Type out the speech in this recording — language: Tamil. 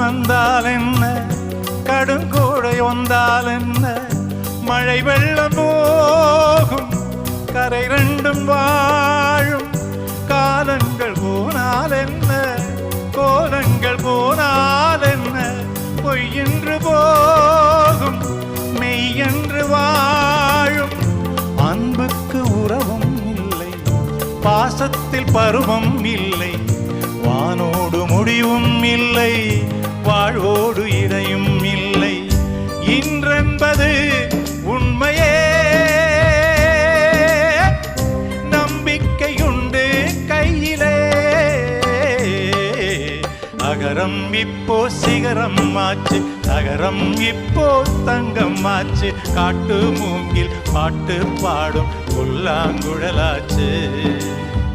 வந்தால் என்ன, கடுங்கோடை வந்தால் என்ன, மழை வெள்ளம் போகும் கரை ரெண்டும் வாழும். காலங்கள் போனால் என்ன, கோலங்கள் போனால் என்ன, பொய் என்று போகும் மெய் என்று வாழும். அன்புக்கு உறவும் இல்லை, பாசத்தில் பருவம் இல்லை, வானோடு முடிவும் இல்லை, வாழ்வோடு இடையும் இல்லை. இன்றென்பது உண்மையே, நம்பிக்கையுண்டு கையிலே. அகரம் இப்போ சிகரம் ஆச்சு, நகரம் இப்போ தங்கம் ஆச்சு, காட்டு மூங்கில் பாட்டு பாடும் புல்லாங்குழலாச்சு.